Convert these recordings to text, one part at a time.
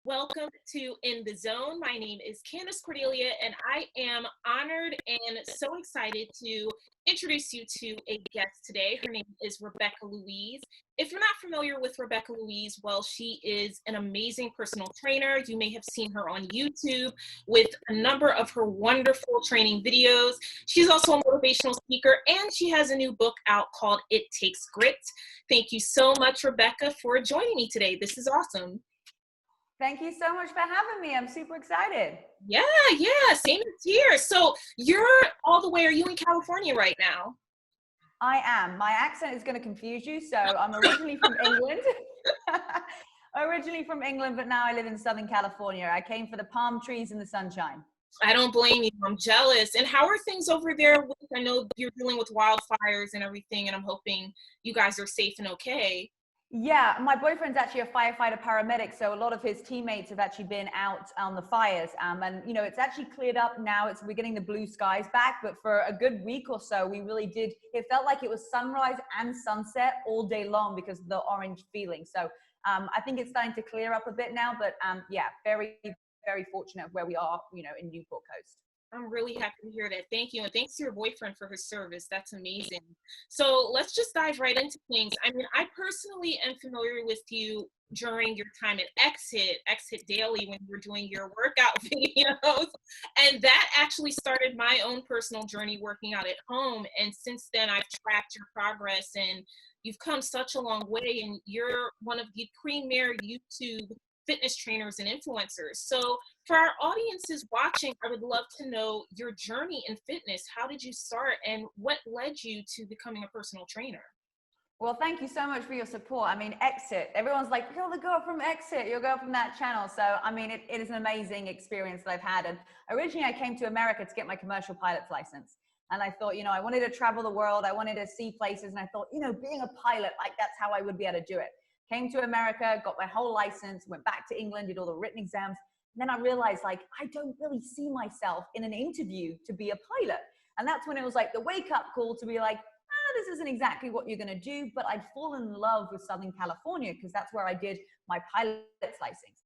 Welcome to In the Zone. My name is Candace Cordelia, and I am honored and so excited to introduce you to a guest today. Her name is Rebecca-Louise. If you're not familiar with Rebecca-Louise, well, she is an amazing personal trainer. You may have seen her on YouTube with a number of her wonderful training videos. She's also a motivational speaker, and she has a new book out called It Takes Grit. Thank you so much, Rebecca, for joining me today. This is awesome. Thank you so much for having me. I'm super excited. Yeah, same as here. So you're all the way, are you in California right now? I am. My accent is going to confuse you. So I'm originally from England. Originally from England, but now I live in Southern California. I came for the palm trees and the sunshine. I don't blame you. I'm jealous. And how are things over there? I know you're dealing with wildfires and everything, and I'm hoping you guys are safe and okay. Yeah, my boyfriend's actually a firefighter paramedic, so a lot of his teammates have actually been out on the fires. And it's actually cleared up now. We're getting the blue skies back, but for a good week or so, we really did. It felt like it was sunrise and sunset all day long because of the orange feeling. So I think it's starting to clear up a bit now, but yeah, very, very fortunate where we are, in Newport Coast. I'm really happy to hear that. Thank you. And thanks to your boyfriend for his service. That's amazing. So let's just dive right into things. I mean, I personally am familiar with you during your time at Exit Daily when you were doing your workout videos. And that actually started my own personal journey working out at home. And since then, I've tracked your progress and you've come such a long way. And you're one of the premier YouTube fitness trainers and influencers. So for our audiences watching, I would love to know your journey in fitness. How did you start and what led you to becoming a personal trainer? Well, thank you so much for your support. I mean, Exit, everyone's like, you're the girl from Exit, you're the girl from that channel. So, I mean, it is an amazing experience that I've had. And originally I came to America to get my commercial pilot's license. And I thought, I wanted to travel the world. I wanted to see places. And I thought, being a pilot, like that's how I would be able to do it. Came to America, got my whole license, went back to England, did all the written exams. And then I realized I don't really see myself in an interview to be a pilot. And that's when it was like the wake up call to be like, this isn't exactly what you're going to do, but I'd fallen in love with Southern California because that's where I did my pilot's license.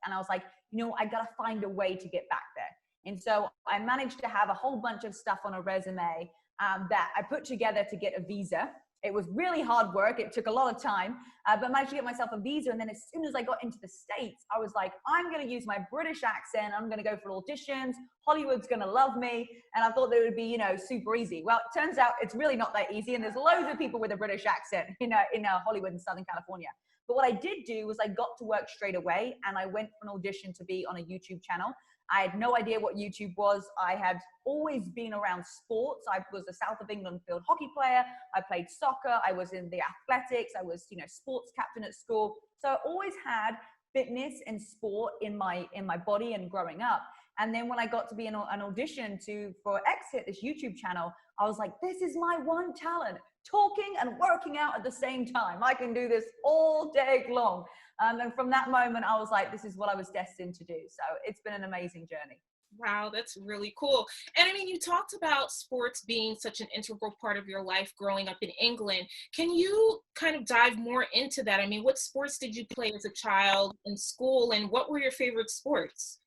And I was like, I got to find a way to get back there. And so I managed to have a whole bunch of stuff on a resume that I put together to get a visa. It was really hard work. It took a lot of time, but managed to get myself a visa. And then as soon as I got into the States, I was like, I'm going to use my British accent. I'm going to go for auditions. Hollywood's going to love me. And I thought that it would be, super easy. Well, it turns out it's really not that easy. And there's loads of people with a British accent in Hollywood and Southern California. But what I did do was I got to work straight away and I went for an audition to be on a YouTube channel. I had no idea what YouTube was. I had always been around sports. I was a South of England field hockey player. I played soccer. I was in the athletics. I was, sports captain at school. So I always had fitness and sport in my body and growing up. And then when I got to be an audition for Exit, this YouTube channel, I was like, this is my one talent, talking and working out at the same time. I can do this all day long. And from that moment, I was like, this is what I was destined to do. So it's been an amazing journey. Wow, that's really cool. And I mean, you talked about sports being such an integral part of your life growing up in England. Can you kind of dive more into that? I mean, what sports did you play as a child in school and what were your favorite sports?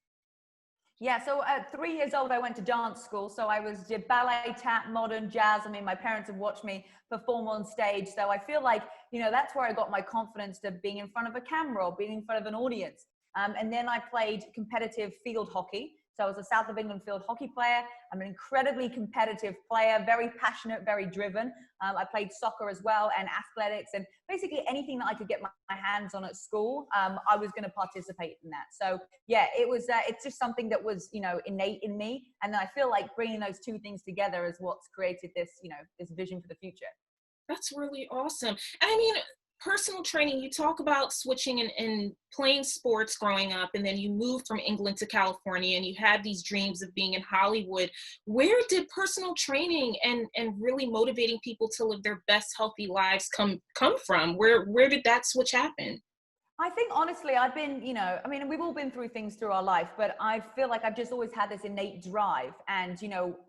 Yeah, so at 3 years old, I went to dance school. So I did ballet, tap, modern, jazz. I mean, my parents have watched me perform on stage. So I feel like, that's where I got my confidence to being in front of a camera or being in front of an audience. And then I played competitive field hockey. So I was a South of England field hockey player. I'm an incredibly competitive player, very passionate, very driven. I played soccer as well and athletics and basically anything that I could get my hands on at school, I was going to participate in that. So yeah, it's just something that was, innate in me. And then I feel like bringing those two things together is what's created this, this vision for the future. That's really awesome. And I mean, personal training, you talk about switching and playing sports growing up, and then you moved from England to California and you had these dreams of being in Hollywood. Where did personal training and really motivating people to live their best healthy lives come from? Where did that switch happen? I think honestly, I've been, I mean, we've all been through things through our life, but I feel like I've just always had this innate drive. And,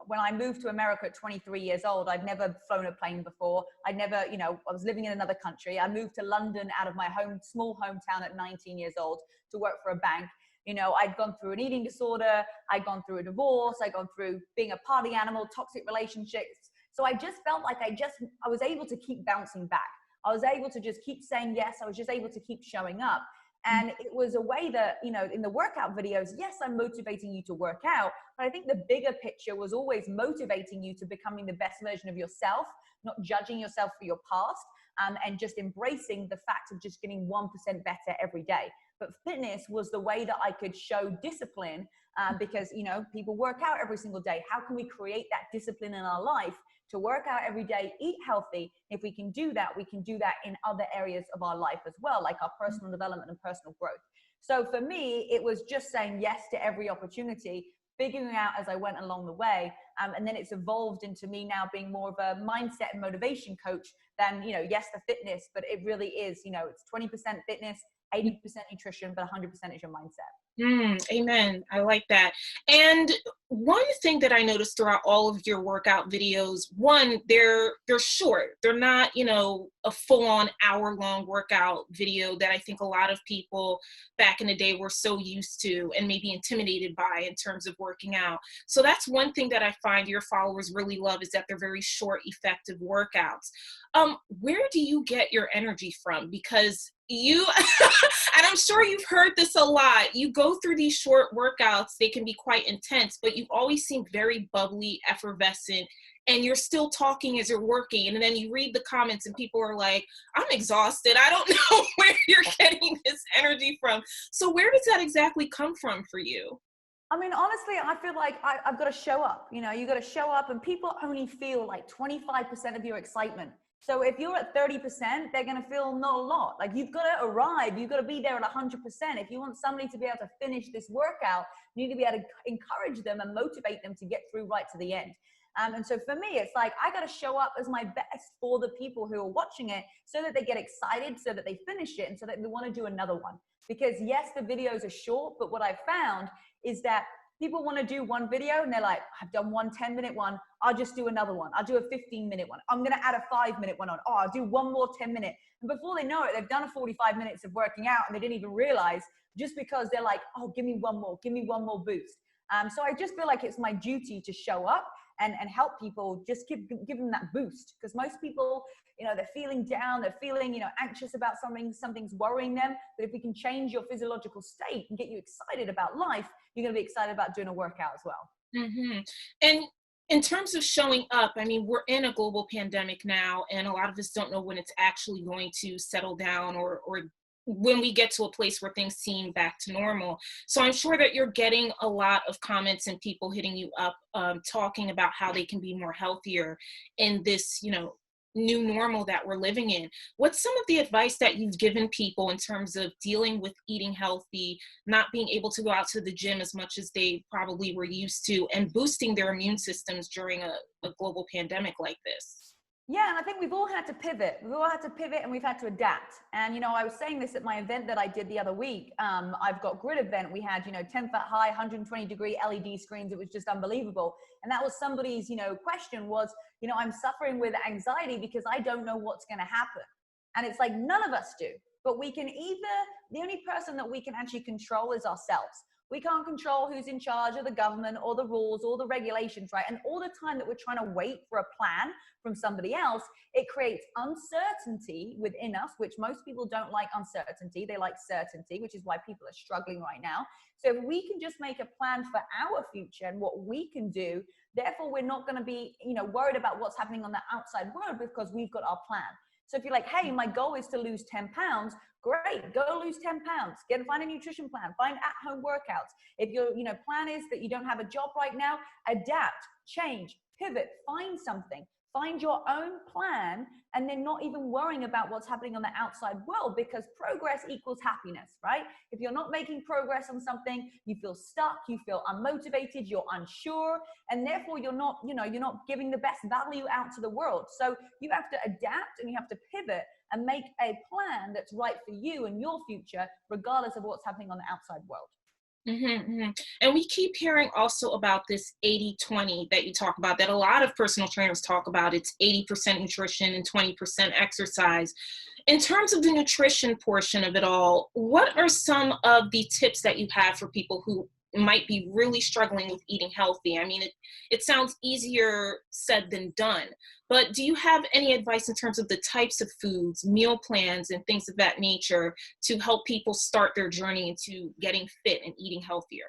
when I moved to America at 23 years old, I'd never flown a plane before. I'd never, I was living in another country. I moved to London out of my small hometown at 19 years old to work for a bank. I'd gone through an eating disorder. I'd gone through a divorce. I'd gone through being a party animal, toxic relationships. So I just felt like I was able to keep bouncing back. I was able to just keep saying yes. I was just able to keep showing up. And it was a way that, in the workout videos, yes, I'm motivating you to work out, but I think the bigger picture was always motivating you to becoming the best version of yourself, not judging yourself for your past, and just embracing the fact of just getting 1% better every day. But fitness was the way that I could show discipline, because, people work out every single day. How can we create that discipline in our life to work out every day, eat healthy? If we can do that, we can do that in other areas of our life as well, like our personal development and personal growth. So for me, it was just saying yes to every opportunity, figuring out as I went along the way. And then it's evolved into me now being more of a mindset and motivation coach than, yes, the fitness, but it really is, it's 20% fitness, 80% nutrition, but 100% is your mindset. Amen. I like that. And one thing that I noticed throughout all of your workout videos, one, they're short. They're not, a full-on hour-long workout video that I think a lot of people back in the day were so used to and maybe intimidated by in terms of working out. So that's one thing that I find your followers really love, is that they're very short, effective workouts. Where do you get your energy from? Because you, and I'm sure you've heard this a lot, you go through these short workouts, they can be quite intense, but you've always seemed very bubbly, effervescent, and you're still talking as you're working. And then you read the comments and people are like, I'm exhausted. I don't know where you're getting this energy from. So where does that exactly come from for you? I mean, honestly, I feel like I've got to show up. You got to show up, and people only feel like 25% of your excitement. So if you're at 30%, they're going to feel not a lot. Like, you've got to arrive. You've got to be there at 100%. If you want somebody to be able to finish this workout, you need to be able to encourage them and motivate them to get through right to the end. And so for me, it's like, I got to show up as my best for the people who are watching it, so that they get excited, so that they finish it, and so that they want to do another one. Because yes, the videos are short, but what I've found is that people want to do one video and they're like, I've done one 10-minute one. I'll just do another one. I'll do a 15-minute one. I'm going to add a 5-minute one on. Oh, I'll do one more 10-minute. And before they know it, they've done a 45 minutes of working out and they didn't even realize, just because they're like, oh, give me one more boost. So I just feel like it's my duty to show up and help people, just give them that boost. Because most people, they're feeling down, they're feeling, anxious about something's worrying them. But if we can change your physiological state and get you excited about life, you're going to be excited about doing a workout as well. Mm-hmm. And in terms of showing up, I mean, we're in a global pandemic now, and a lot of us don't know when it's actually going to settle down, or when we get to a place where things seem back to normal. So I'm sure that you're getting a lot of comments and people hitting you up, talking about how they can be more healthier in this, new normal that we're living in. What's some of the advice that you've given people in terms of dealing with eating healthy, not being able to go out to the gym as much as they probably were used to, and boosting their immune systems during a global pandemic like this? Yeah, and I think we've all had to pivot. We've all had to pivot, and we've had to adapt. And, I was saying this at my event that I did the other week. I've got grid event. We had, 10 foot high, 120-degree LED screens. It was just unbelievable. And that was somebody's, question was, I'm suffering with anxiety because I don't know what's going to happen. And it's like, none of us do. But we can the only person that we can actually control is ourselves. We can't control who's in charge of the government or the rules or the regulations, right? And all the time that we're trying to wait for a plan from somebody else, it creates uncertainty within us, which most people don't like uncertainty. They like certainty, which is why people are struggling right now. So if we can just make a plan for our future and what we can do, therefore we're not going to be, worried about what's happening on the outside world, because we've got our plan. So if you're like, hey, my goal is to lose 10 pounds, great, go lose 10 pounds. Find a nutrition plan, find at-home workouts. If your plan is that you don't have a job right now, adapt, change, pivot, find something. Find your own plan, and then not even worrying about what's happening on the outside world, because progress equals happiness, right? If you're not making progress on something, you feel stuck, you feel unmotivated, you're unsure, and therefore you're not giving the best value out to the world. So you have to adapt and you have to pivot, and make a plan that's right for you and your future, regardless of what's happening on the outside world. And we keep hearing also about this 80-20 that you talk about, that a lot of personal trainers talk about. It's 80% nutrition and 20% exercise. In terms of the nutrition portion of it all, what are some of the tips that you have for people who might be really struggling with eating healthy? I mean, it sounds easier said than done, but do you have any advice in terms of the types of foods, meal plans, and things of that nature to help people start their journey into getting fit and eating healthier?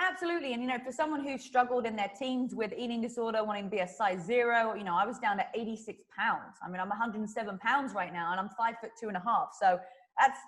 Absolutely. And, for someone who struggled in their teens with eating disorder, wanting to be a size 0, I was down to 86 pounds. I mean, I'm 107 pounds right now, and I'm 5'2.5". So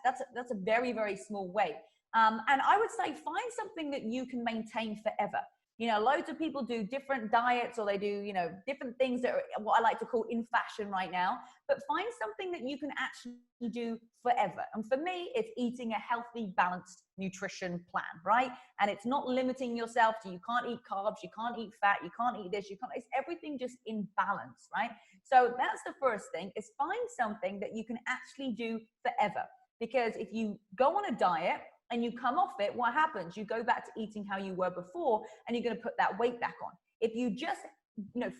that's a very, very small weight. And I would say find something that you can maintain forever. Loads of people do different diets, or they do, different things that are what I like to call in fashion right now, but find something that you can actually do forever. And for me, it's eating a healthy, balanced nutrition plan, right? And it's not limiting yourself to, you can't eat carbs, you can't eat fat, you can't eat this, it's everything just in balance, right? So that's the first thing, is find something that you can actually do forever. Because if you go on a diet and you come off it, what happens? You go back to eating how you were before, and you're going to put that weight back on. If you just,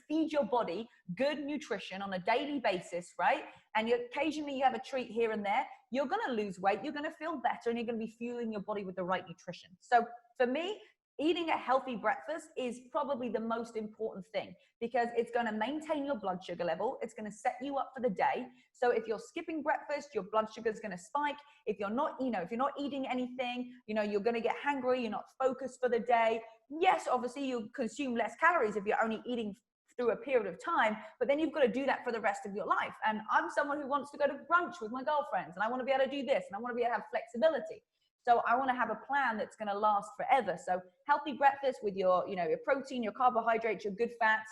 feed your body good nutrition on a daily basis, right? And occasionally you have a treat here and there, you're going to lose weight, you're going to feel better, and you're going to be fueling your body with the right nutrition. So for me, eating a healthy breakfast is probably the most important thing, because it's going to maintain your blood sugar level. It's going to set you up for the day. So if you're skipping breakfast, your blood sugar is going to spike. If you're not, if you're not eating anything, you're going to get hangry. You're not focused for the day. Yes, obviously you consume less calories if you're only eating through a period of time, but then you've got to do that for the rest of your life. And I'm someone who wants to go to brunch with my girlfriends, and I want to be able to do this, and I want to be able to have flexibility. So I want to have a plan that's going to last forever. So healthy breakfast with your, your protein, your carbohydrates, your good fats,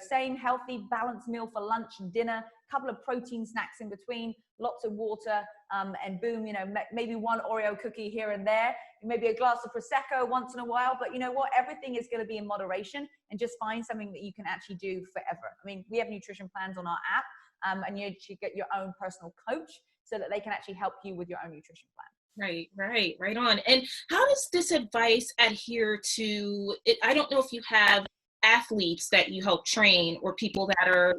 same healthy balanced meal for lunch and dinner, couple of protein snacks in between, lots of water, and boom, maybe one Oreo cookie here and there, maybe a glass of Prosecco once in a while. But you know what? Everything is going to be in moderation, and just find something that you can actually do forever. I mean, we have nutrition plans on our app, and you actually get your own personal coach so that they can actually help you with your own nutrition plan. Right on. And how does this advice adhere to it? I don't know if you have athletes that you help train, or people that are,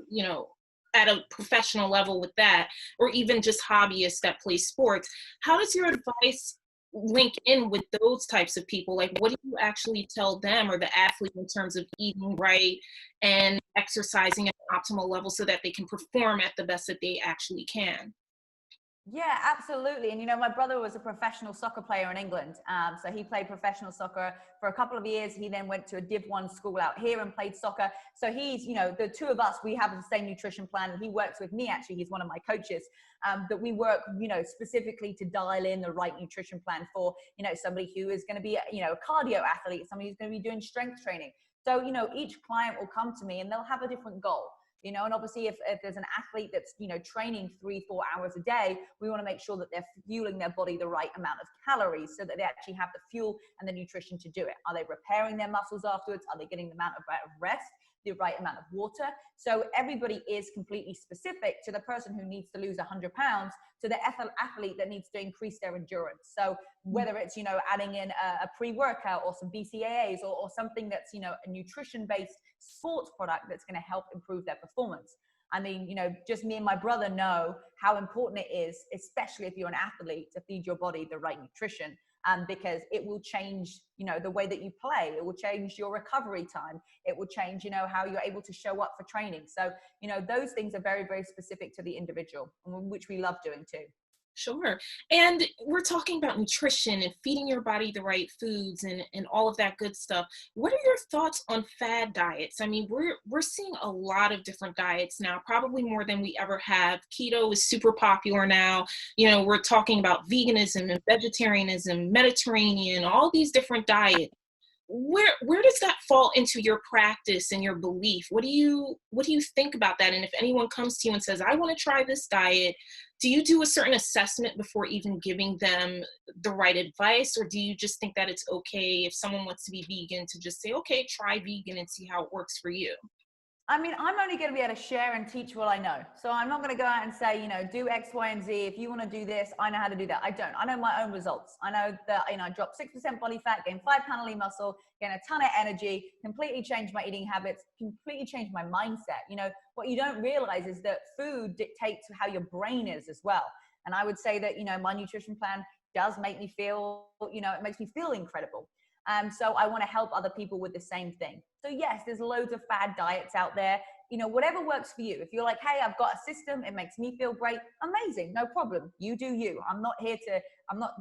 at a professional level with that, or even just hobbyists that play sports. How does your advice link in with those types of people? Like, what do you actually tell them, or the athlete, in terms of eating right and exercising at an optimal level so that they can perform at the best that they actually can? Yeah, absolutely. And, my brother was a professional soccer player in England. So he played professional soccer for a couple of years. He then went to a Div 1 school out here and played soccer. So he's, the two of us, we have the same nutrition plan. He works with me, actually. He's one of my coaches, that we work, specifically to dial in the right nutrition plan for, somebody who is going to be, a cardio athlete, somebody who's going to be doing strength training. So, each client will come to me and they'll have a different goal. And obviously if there's an athlete that's, training 3-4 hours a day, we want to make sure that they're fueling their body the right amount of calories so that they actually have the fuel and the nutrition to do it. Are they repairing their muscles afterwards? Are they getting the amount of rest, the right amount of water? So everybody is completely specific to the person who needs to lose 100 pounds, to the athlete that needs to increase their endurance. So whether it's, adding in a pre-workout or some BCAAs, or something that's, a nutrition-based sports product that's going to help improve their performance. I mean, just me and my brother know how important it is, especially if you're an athlete, to feed your body the right nutrition, because it will change, the way that you play. It will change your recovery time. It will change, how you're able to show up for training. So, those things are very, very specific to the individual, which we love doing too. Sure. And we're talking about nutrition and feeding your body the right foods and all of that good stuff. What are your thoughts on fad diets? I mean, we're seeing a lot of different diets now, probably more than we ever have. Keto is super popular now. We're talking about veganism and vegetarianism, Mediterranean, all these different diets. Where does that fall into your practice and your belief? What do you think about that? And if anyone comes to you and says, I want to try this diet, do you do a certain assessment before even giving them the right advice? Or do you just think that it's okay if someone wants to be vegan to just say, okay, try vegan and see how it works for you? I mean, I'm only going to be able to share and teach what I know. So I'm not going to go out and say, do X, Y, and Z. If you want to do this, I know how to do that. I don't. I know my own results. I know that, I dropped 6% body fat, gained 5 pounds lean muscle, gained a ton of energy, completely changed my eating habits, completely changed my mindset. What you don't realize is that food dictates how your brain is as well. And I would say that, my nutrition plan does make me feel, it makes me feel incredible. So I want to help other people with the same thing. So yes, there's loads of fad diets out there. Whatever works for you. If you're like, hey, I've got a system, it makes me feel great, amazing, no problem. You do you. I'm not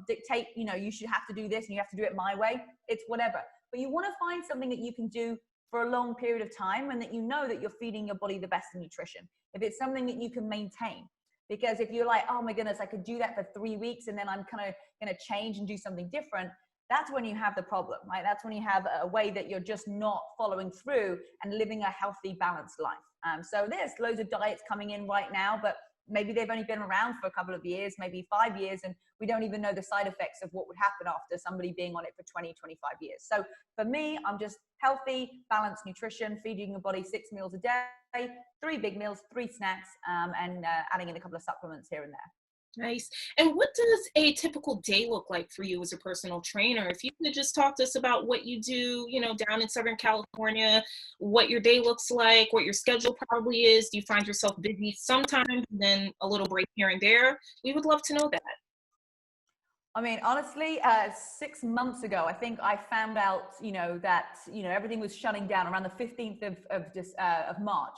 dictate, you should have to do this and you have to do it my way. It's whatever. But you want to find something that you can do for a long period of time and that that you're feeding your body the best in nutrition. If it's something that you can maintain. Because if you're like, oh my goodness, I could do that for 3 weeks and then I'm kind of going to change and do something different, that's when you have the problem, right? That's when you have a way that you're just not following through and living a healthy, balanced life. So there's loads of diets coming in right now, but maybe they've only been around for a couple of years, maybe 5 years, and we don't even know the side effects of what would happen after somebody being on it for 20, 25 years. So for me, I'm just healthy, balanced nutrition, feeding your body 6 meals a day, 3 big meals, 3 snacks, and adding in a couple of supplements here and there. Nice. And what does a typical day look like for you as a personal trainer? If you could just talk to us about what you do, down in Southern California, what your day looks like, what your schedule probably is. Do you find yourself busy sometimes and then a little break here and there? We would love to know that. I mean, honestly, 6 months ago, I think I found out, that, everything was shutting down around the 15th of March.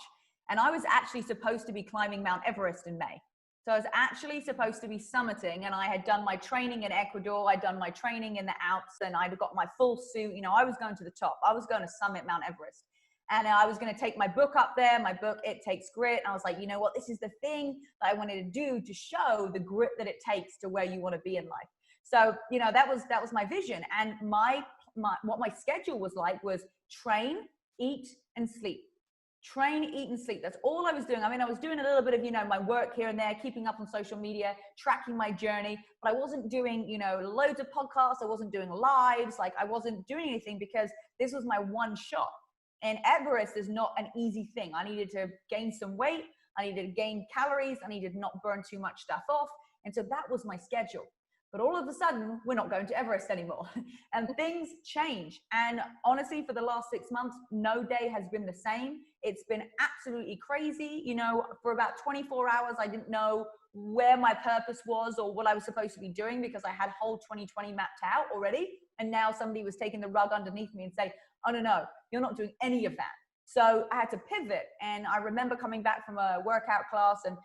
And I was actually supposed to be climbing Mount Everest in May. So I was actually supposed to be summiting, and I had done my training in Ecuador. I'd done my training in the Alps, and I'd got my full suit. I was going to the top. I was going to summit Mount Everest. And I was going to take my book up there, my book, It Takes Grit. And I was like, what? This is the thing that I wanted to do to show the grit that it takes to where you want to be in life. So, that was my vision. And what my schedule was like was train, eat, and sleep. Train, eat, and sleep. That's all I was doing. I mean, I was doing a little bit of, my work here and there, keeping up on social media, tracking my journey, but I wasn't doing, loads of podcasts. I wasn't doing lives. Like, I wasn't doing anything because this was my one shot. And Everest is not an easy thing. I needed to gain some weight. I needed to gain calories. I needed to not burn too much stuff off. And so that was my schedule. But all of a sudden, we're not going to Everest anymore. And things change. And honestly, for the last 6 months, no day has been the same. It's been absolutely crazy. For about 24 hours, I didn't know where my purpose was or what I was supposed to be doing because I had whole 2020 mapped out already. And now somebody was taking the rug underneath me and say, oh, no, you're not doing any of that. So I had to pivot. And I remember coming back from a workout class, and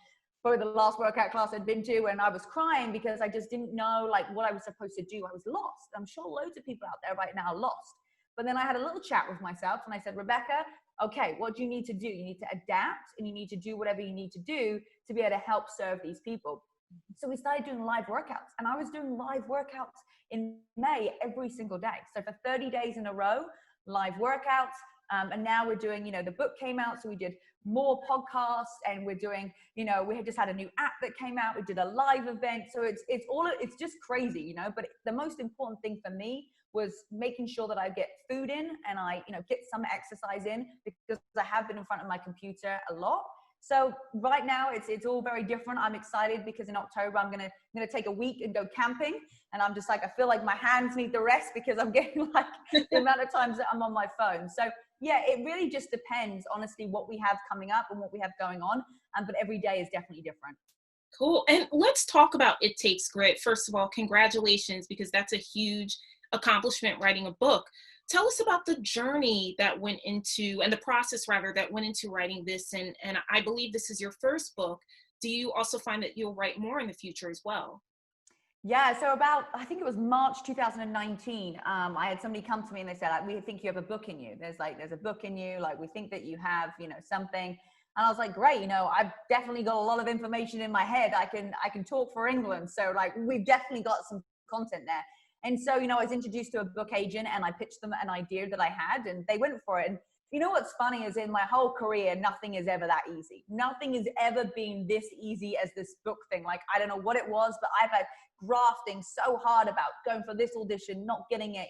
probably the last workout class I'd been to, and I was crying because I just didn't know what I was supposed to do. I was lost. I'm sure loads of people out there right now are lost. But then I had a little chat with myself and I said, Rebecca, okay, what do you need to do? You need to adapt and you need to do whatever you need to do to be able to help serve these people. So we started doing live workouts, and I was doing live workouts in May every single day. So for 30 days in a row, live workouts. And now we're doing, the book came out, so we did more podcasts, and we're doing, we had just had a new app that came out. We did a live event. So it's just crazy, but the most important thing for me was making sure that I get food in and I, get some exercise in, because I have been in front of my computer a lot. So right now it's all very different. I'm excited because in October I'm gonna take a week and go camping, and I'm just like, I feel like my hands need the rest because I'm getting the amount of times that I'm on my phone. So yeah, it really just depends, honestly, what we have coming up and what we have going on. But every day is definitely different. Cool. And let's talk about It Takes Grit. First of all, congratulations, because that's a huge accomplishment, writing a book. Tell us about the journey that went into, and the process rather, that went into writing this. And I believe this is your first book. Do you also find that you'll write more in the future as well? Yeah, so I think it was March 2019, I had somebody come to me and they said, we think you have a book in you. There's a book in you. We think that you have, something. And I was like, great, I've definitely got a lot of information in my head. I can talk for England. So we've definitely got some content there. And so, I was introduced to a book agent and I pitched them an idea that I had, and they went for it. And what's funny is in my whole career, nothing is ever that easy. Nothing has ever been this easy as this book thing. I don't know what it was, but I've had grafting so hard about going for this audition, not getting it,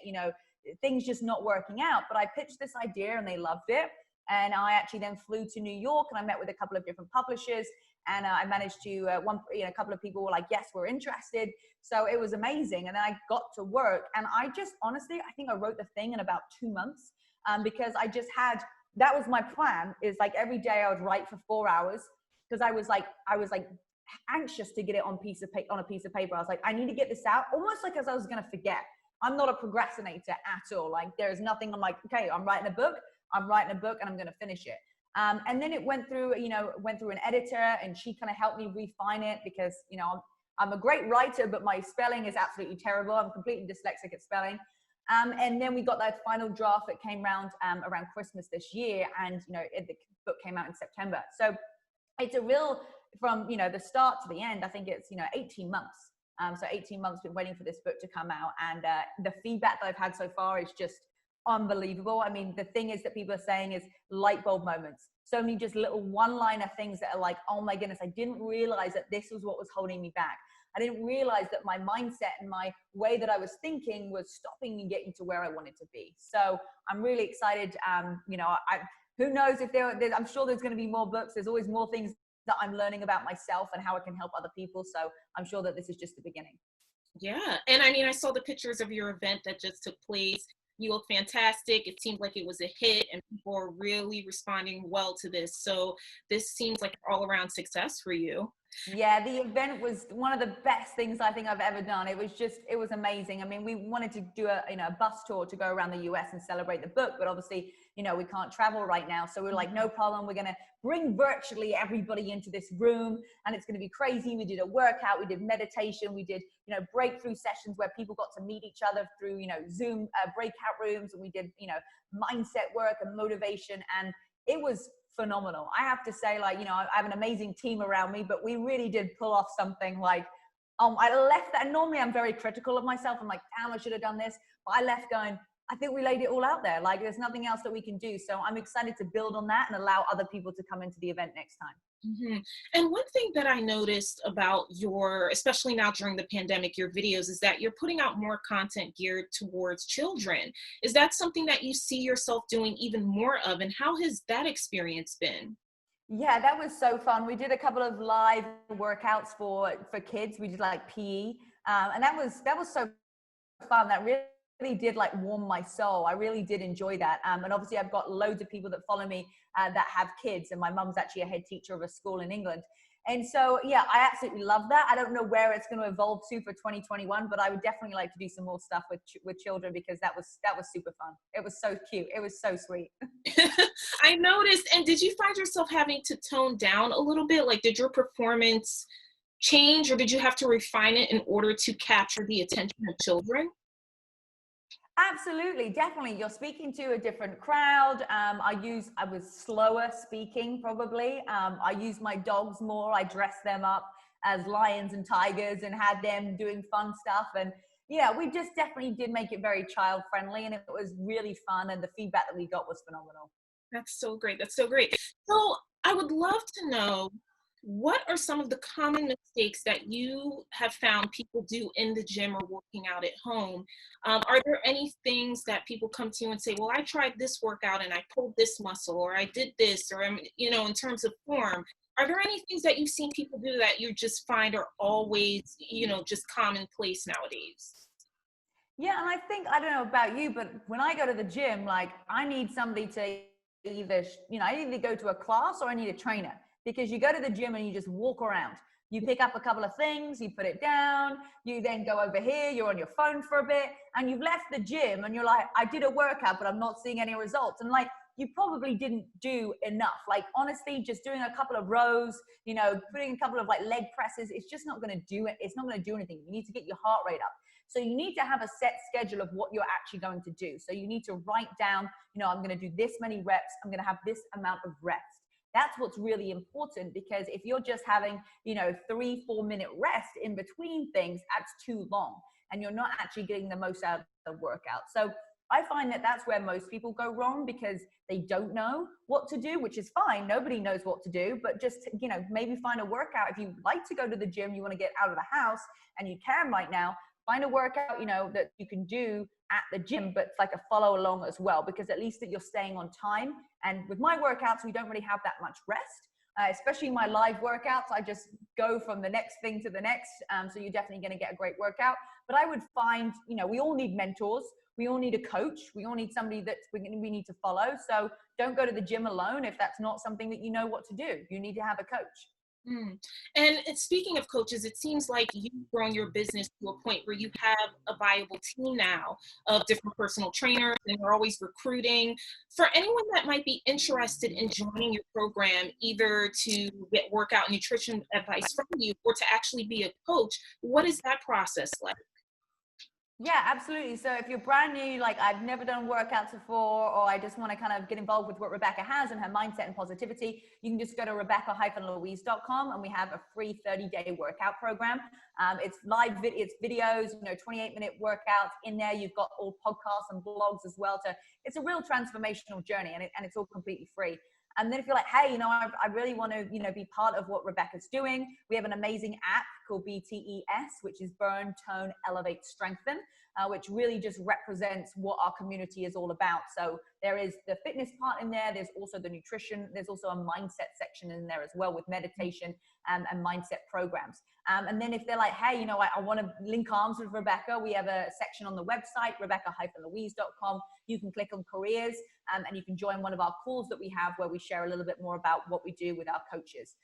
things just not working out. But I pitched this idea and they loved it. And I actually then flew to New York and I met with a couple of different publishers. And I managed to, a couple of people were like, yes, we're interested. So it was amazing. And then I got to work. And I just, honestly, I think I wrote the thing in about 2 months, because I just had, that was my plan, is like every day I would write for 4 hours, because I was like anxious to get it on a piece of paper. I was like, I need to get this out, almost like as I was going to forget. I'm not a procrastinator at all. Like there's nothing, I'm like, okay, I'm writing a book and I'm going to finish it. And then it went through an editor, and she kind of helped me refine it, because, I'm a great writer, but my spelling is absolutely terrible. I'm completely dyslexic at spelling. And then we got that final draft that came around Christmas this year. And, the book came out in September. So it's a real, from, the start to the end, I think it's, 18 months. So 18 months been waiting for this book to come out. And the feedback that I've had so far is just unbelievable. I mean, the thing is that people are saying is light bulb moments. So many just little one-liner things that are like, oh my goodness, I didn't realize that this was what was holding me back. I didn't realize that my mindset and my way that I was thinking was stopping me getting to where I wanted to be. So I'm really excited. Who knows if I'm sure there's going to be more books. There's always more things that I'm learning about myself and how I can help other people. So I'm sure that this is just the beginning. Yeah. And I mean, I saw the pictures of your event that just took place. You look fantastic. It seemed like it was a hit and people are really responding well to this. So this seems like an all-around success for you. Yeah, the event was one of the best things I think I've ever done. It was amazing. I mean, we wanted to do a bus tour to go around the US and celebrate the book, but obviously, we can't travel right now. So we're like, no problem. We're going to bring virtually everybody into this room and it's going to be crazy. We did a workout, we did meditation, we did, breakthrough sessions where people got to meet each other through, Zoom breakout rooms, and we did, mindset work and motivation, and it was phenomenal. I have to say, I have an amazing team around me, but we really did pull off something like, I left that. Normally I'm very critical of myself. I'm like, damn, I should have done this. But I left going, I think we laid it all out there. Like there's nothing else that we can do. So I'm excited to build on that and allow other people to come into the event next time. Mm-hmm. And one thing that I noticed about especially now during the pandemic, your videos, is that you're putting out more content geared towards children. Is that something that you see yourself doing even more of? And how has that experience been? Yeah, that was so fun. We did a couple of live workouts for kids. We did like PE. And that was so fun. That really did like warm my soul. I really did enjoy that. And obviously I've got loads of people that follow me that have kids, and my mum's actually a head teacher of a school in England. And so, yeah, I absolutely love that. I don't know where it's going to evolve to for 2021, but I would definitely like to do some more stuff with children, because that was super fun. It was so cute. It was so sweet. I noticed. And did you find yourself having to tone down a little bit? Like, did your performance change, or did you have to refine it in order to capture the attention of children? Absolutely, definitely. You're speaking to a different crowd. I was slower speaking probably. I used my dogs more. I dressed them up as lions and tigers and had them doing fun stuff. And yeah, we just definitely did make it very child friendly, and it was really fun. And the feedback that we got was phenomenal. That's so great. That's so great. So I would love to know, what are some of the common mistakes that you have found people do in the gym or working out at home? Are there any things that people come to you and say, well, I tried this workout and I pulled this muscle, or I did this, or, in terms of form, are there any things that you've seen people do that you just find are always, just commonplace nowadays? Yeah, and I think, I don't know about you, but when I go to the gym, like I need somebody to either, I either go to a class or I need a trainer. Because you go to the gym and you just walk around. You pick up a couple of things, you put it down, you then go over here, you're on your phone for a bit, and you've left the gym and you're like, I did a workout, but I'm not seeing any results. And like, you probably didn't do enough. Like, honestly, just doing a couple of rows, putting a couple of like leg presses, it's just not going to do it. It's not going to do anything. You need to get your heart rate up. So you need to have a set schedule of what you're actually going to do. So you need to write down, I'm going to do this many reps. I'm going to have this amount of reps. That's what's really important, because if you're just having, 3-4 minute rest in between things, that's too long and you're not actually getting the most out of the workout. So I find that that's where most people go wrong, because they don't know what to do, which is fine. Nobody knows what to do, but just, maybe find a workout. If you like to go to the gym, you want to get out of the house, and you can right now, find a workout, that you can do at the gym, but it's like a follow along as well, because at least that you're staying on time. And with my workouts, we don't really have that much rest. Especially my live workouts, I just go from the next thing to the next. So you're definitely going to get a great workout. But I would find, we all need mentors. We all need a coach. We all need somebody that we need to follow. So don't go to the gym alone if that's not something that you know what to do. You need to have a coach. And speaking of coaches, it seems like you've grown your business to a point where you have a viable team now of different personal trainers, and you're always recruiting. For anyone that might be interested in joining your program, either to get workout nutrition advice from you or to actually be a coach, what is that process like? Yeah, absolutely. So if you're brand new, like I've never done workouts before, or I just want to kind of get involved with what Rebecca has and her mindset and positivity, you can just go to Rebecca-Louise.com, and we have a free 30-day workout program. It's live, it's videos, 28-minute workouts in there. You've got all podcasts and blogs as well. It's a real transformational journey, and it's all completely free. And then if you're like, hey, I really want to, be part of what Rebecca's doing, we have an amazing app called BTES, which is Burn, Tone, Elevate, Strengthen, which really just represents what our community is all about. So there is the fitness part in there. There's also the nutrition. There's also a mindset section in there as well, with meditation and mindset programs. And then if they're like, hey, I want to link arms with Rebecca, we have a section on the website, Rebecca-Louise.com. You can click on careers, and you can join one of our calls that we have where we share a little bit more about what we do with our coaches.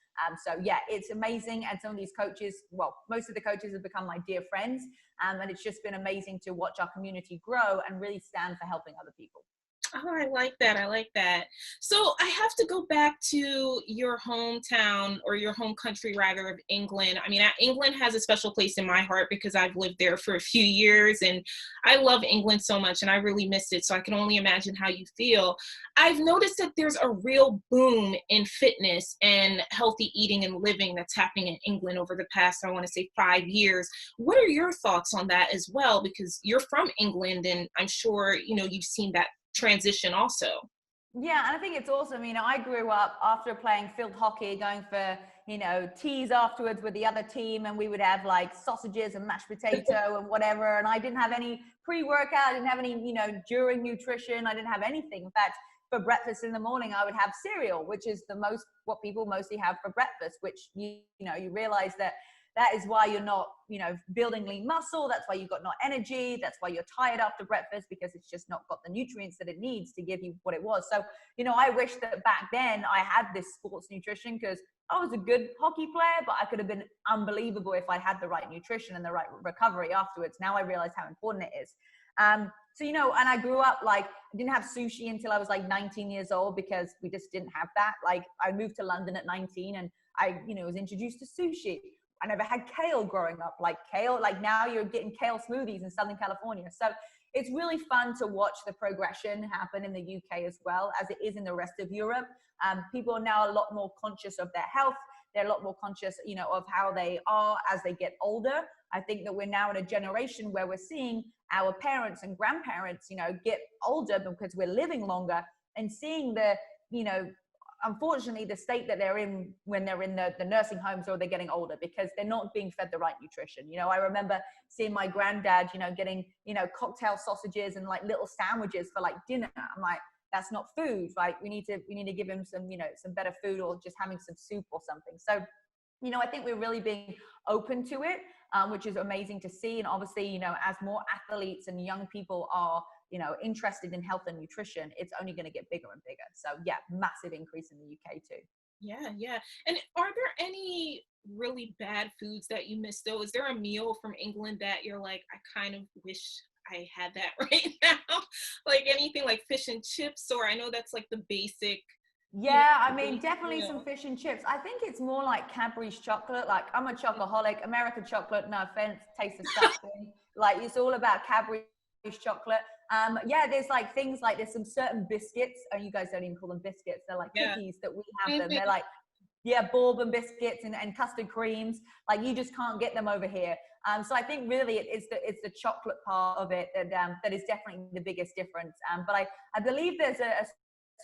So yeah, it's amazing. And some of these coaches, well, most of the coaches have become my dear friends. And it's just been amazing to watch our community grow and really stand for helping other people. Oh, I like that. I like that. So I have to go back to your hometown, or your home country rather, of England. I mean, England has a special place in my heart because I've lived there for a few years, and I love England so much, and I really miss it. So I can only imagine how you feel. I've noticed that there's a real boom in fitness and healthy eating and living that's happening in England over the past, I want to say, 5 years. What are your thoughts on that as well? Because you're from England, and I'm sure, you've seen that transition also. Yeah, and I think it's awesome. I grew up after playing field hockey, going for, teas afterwards with the other team, and we would have like sausages and mashed potato and whatever. And I didn't have any pre-workout, I didn't have any, during nutrition, I didn't have anything. In fact, for breakfast in the morning, I would have cereal, which is what people mostly have for breakfast, which, you realize that is why you're not, building lean muscle. That's why you've got no energy. That's why you're tired after breakfast, because it's just not got the nutrients that it needs to give you what it was. So, I wish that back then I had this sports nutrition, because I was a good hockey player, but I could have been unbelievable if I had the right nutrition and the right recovery afterwards. Now I realize how important it is. So, and I grew up, like, I didn't have sushi until I was like 19 years old, because we just didn't have that. Like, I moved to London at 19, and I, was introduced to sushi. I never had kale growing up, like now you're getting kale smoothies in Southern California. So it's really fun to watch the progression happen in the UK as well as it is in the rest of Europe. People are now a lot more conscious of their health. They're a lot more conscious, of how they are as they get older. I think that we're now in a generation where we're seeing our parents and grandparents, get older because we're living longer, and seeing the, unfortunately, the state that they're in when they're in the nursing homes, or they're getting older, because they're not being fed the right nutrition. I remember seeing my granddad, getting, cocktail sausages and like little sandwiches for like dinner. I'm like, that's not food. Like, we need to give him some, some better food, or just having some soup or something. So, I think we're really being open to it, which is amazing to see. And obviously, as more athletes and young people are, interested in health and nutrition, it's only going to get bigger and bigger. So yeah, massive increase in the UK too. Yeah. And are there any really bad foods that you miss though? Is there a meal from England that you're like, I kind of wish I had that right now? Like anything like fish and chips, or I know that's like the basic. Yeah, I mean, definitely some fish and chips. I think it's more like Cadbury's chocolate. Like, I'm a chocoholic. American chocolate, no offense, tastes disgusting. Like, it's all about Cadbury's chocolate. Yeah, there's like things like, there's some certain biscuits, and you guys don't even call them biscuits. They're like cookies that we have them. They're like, bourbon biscuits and custard creams. Like, you just can't get them over here. So I think really it's the chocolate part of it that is definitely the biggest difference. But I believe there's a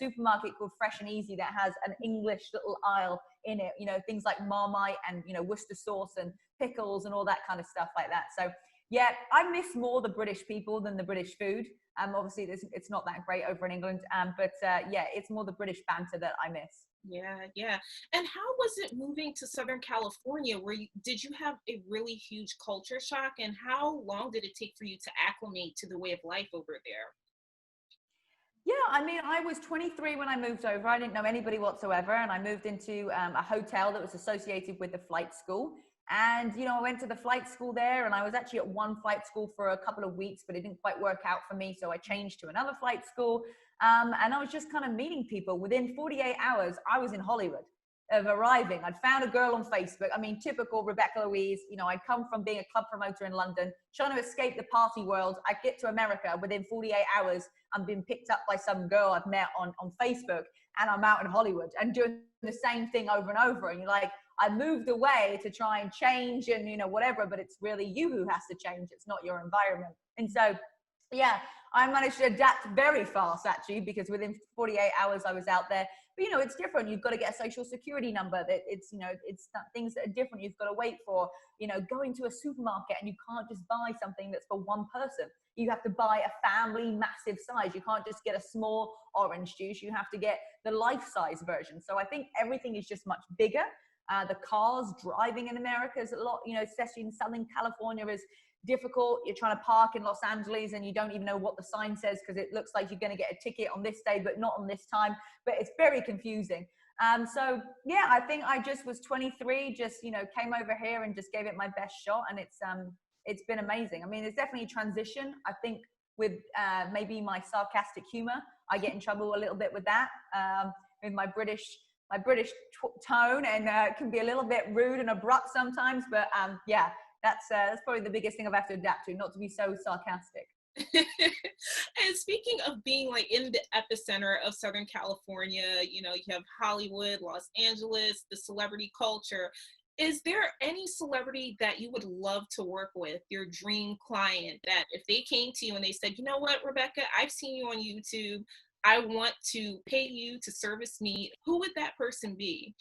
supermarket called Fresh and Easy that has an English little aisle in it, things like Marmite and, Worcester sauce and pickles and all that kind of stuff like that. So yeah, I miss more the British people than the British food. Obviously, it's not that great over in England, but yeah, it's more the British banter that I miss. Yeah, yeah. And how was it moving to Southern California? Did you have a really huge culture shock? And how long did it take for you to acclimate to the way of life over there? Yeah, I mean, I was 23 when I moved over. I didn't know anybody whatsoever. And I moved into a hotel that was associated with the flight school. And, you know, I went to the flight school there, and I was actually at one flight school for a couple of weeks, but it didn't quite work out for me. So I changed to another flight school. And I was just kind of meeting people. Within 48 hours, I was in Hollywood of arriving. I'd found a girl on Facebook. I mean, typical Rebecca-Louise. You know, I'd come from being a club promoter in London, trying to escape the party world. I get to America within 48 hours. I'm being picked up by some girl I've met on Facebook, and I'm out in Hollywood and doing the same thing over and over. And you're like, I moved away to try and change and, you know, whatever, but it's really you who has to change. It's not your environment. And so, yeah, I managed to adapt very fast actually, because within 48 hours I was out there. But, you know, it's different. You've got to get a social security number. That it's, you know, it's things that are different. You've got to wait for, you know, going to a supermarket, and you can't just buy something that's for one person. You have to buy a family massive size. You can't just get a small orange juice. You have to get the life size version. So I think everything is just much bigger. The cars driving in America is a lot, you know, especially in Southern California, is difficult. You're trying to park in Los Angeles and you don't even know what the sign says, because it looks like you're going to get a ticket on this day but not on this time. But it's very confusing. So yeah, I think I just was 23, just, you know, came over here and just gave it my best shot, and it's been amazing. I mean, it's definitely a transition. I think with maybe my sarcastic humor, I get in trouble a little bit with that, with my British tone, and can be a little bit rude and abrupt sometimes. But yeah, that's probably the biggest thing I've had to adapt to, not to be so sarcastic. And speaking of being like in the epicenter of Southern California, you know, you have Hollywood, Los Angeles, the celebrity culture. Is there any celebrity that you would love to work with, your dream client, that if they came to you and they said, you know what, Rebecca, I've seen you on YouTube, I want to pay you to service me, who would that person be?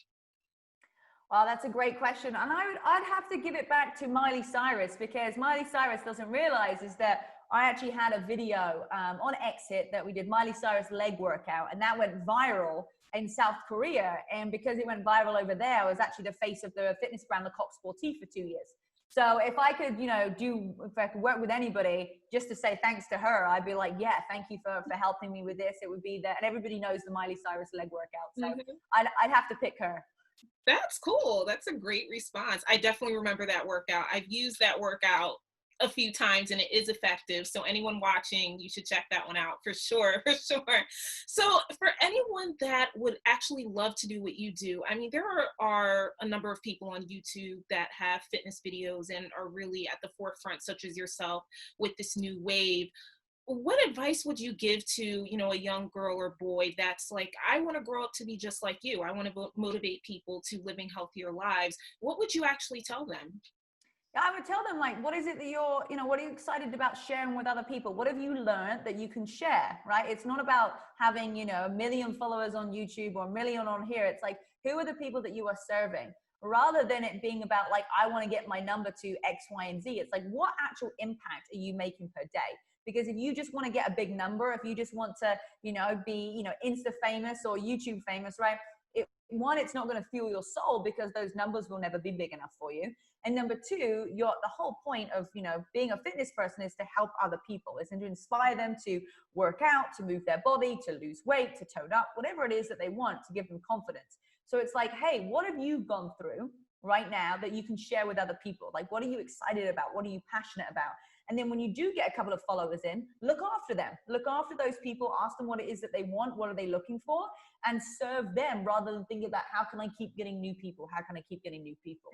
Well, that's a great question. And I'd have to give it back to Miley Cyrus, because Miley Cyrus doesn't realize is that I actually had a video on Exit that we did Miley Cyrus leg workout, and that went viral in South Korea. And because it went viral over there, I was actually the face of the fitness brand, Le Coq Sportif, for 2 years. So if I could, you know, if I could work with anybody just to say thanks to her, I'd be like, yeah, thank you for helping me with this. It would be that, and everybody knows the Miley Cyrus leg workout. So I'd have to pick her. That's cool. That's a great response. I definitely remember that workout. I've used that workout a few times and it is effective. So anyone watching, you should check that one out for sure, for sure. So for anyone that would actually love to do what you do, I mean, there are a number of people on YouTube that have fitness videos and are really at the forefront, such as yourself, with this new wave. What advice would you give to, you know, a young girl or boy that's like, I want to grow up to be just like you, I want to motivate people to living healthier lives? What would you actually tell them? Yeah, I would tell them, like, what is it that you're, you know, what are you excited about sharing with other people? What have you learned that you can share, right? It's not about having, you know, 1 million followers on YouTube or 1 million on here. It's like, who are the people that you are serving? Rather than it being about like, I want to get my number to X, Y, and Z. It's like, what actual impact are you making per day? Because if you just want to get a big number, if you just want to, you know, be, you know, Insta famous or YouTube famous, right? It's not going to fuel your soul, because those numbers will never be big enough for you. And number two, the whole point of, you know, being a fitness person is to help other people, is to inspire them to work out, to move their body, to lose weight, to tone up, whatever it is that they want, to give them confidence. So it's like, hey, what have you gone through right now that you can share with other people? Like, what are you excited about? What are you passionate about? And then when you do get a couple of followers in, look after them. Look after those people. Ask them what it is that they want. What are they looking for? And serve them, rather than thinking about, how can I keep getting new people? How can I keep getting new people?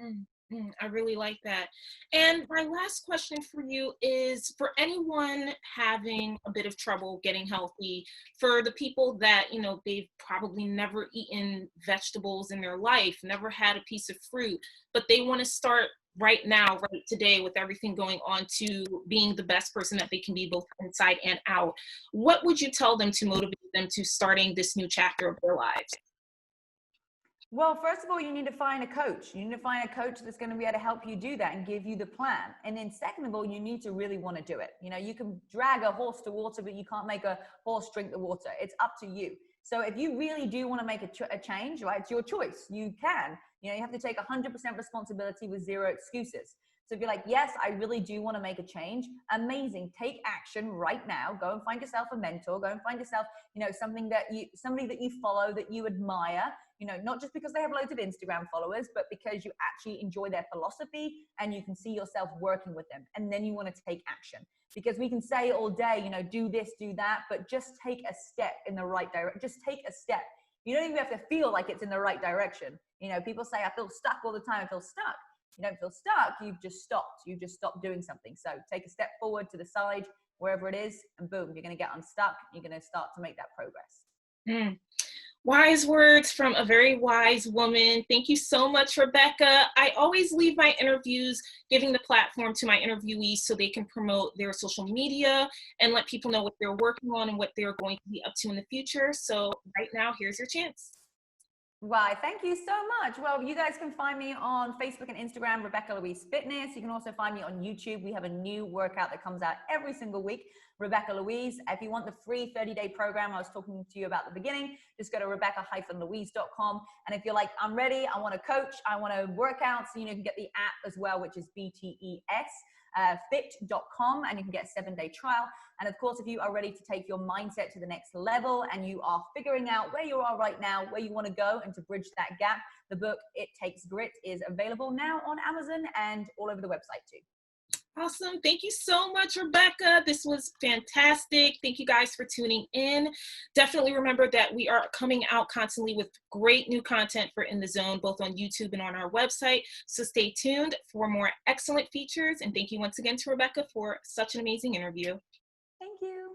I really like that. And my last question for you is, for anyone having a bit of trouble getting healthy, for the people that, you know, they've probably never eaten vegetables in their life, never had a piece of fruit, but they want to start right now, right today, with everything going on, to being the best person that they can be, both inside and out, what would you tell them to motivate them to starting this new chapter of their lives? Well, first of all, you need to find a coach. You need to find a coach that's going to be able to help you do that and give you the plan. And then second of all, you need to really want to do it. You know, you can drag a horse to water, but you can't make a horse drink the water. It's up to you. So if you really do want to make a change, right, it's your choice. You can. You know, you have to take 100% responsibility with zero excuses. So if you're like, yes, I really do want to make a change, amazing. Take action right now. Go and find yourself a mentor. Go and find yourself, you know, somebody that you follow, that you admire, you know, not just because they have loads of Instagram followers, but because you actually enjoy their philosophy and you can see yourself working with them. And then you want to take action, because we can say all day, you know, do this, do that, but just take a step in the right direction. Just take a step. You don't even have to feel like it's in the right direction. You know, people say, I feel stuck all the time. I feel stuck. You don't feel stuck. You've just stopped. You've just stopped doing something. So take a step forward to the side, wherever it is, and boom, you're going to get unstuck. You're going to start to make that progress. Mm. Wise words from a very wise woman. Thank you so much, Rebecca. I always leave my interviews giving the platform to my interviewees so they can promote their social media and let people know what they're working on and what they're going to be up to in the future. So right now, here's your chance. Why, thank you so much. Well, you guys can find me on Facebook and Instagram, Rebecca-Louise Fitness. You can also find me on YouTube. We have a new workout that comes out every single week, Rebecca-Louise. If you want the free 30-day program I was talking to you about at the beginning, just go to rebecca-louise.com. And if you're like, I'm ready, I want to coach, I want to work out, so you can get the app as well, which is BTES. Fit.com, and you can get a 7-day trial. And of course, if you are ready to take your mindset to the next level and you are figuring out where you are right now, where you want to go, and to bridge that gap, the book It Takes Grit is available now on Amazon and all over the website too. Awesome. Thank you so much, Rebecca. This was fantastic. Thank you guys for tuning in. Definitely remember that we are coming out constantly with great new content for In the Zone, both on YouTube and on our website. So stay tuned for more excellent features. And thank you once again to Rebecca for such an amazing interview. Thank you.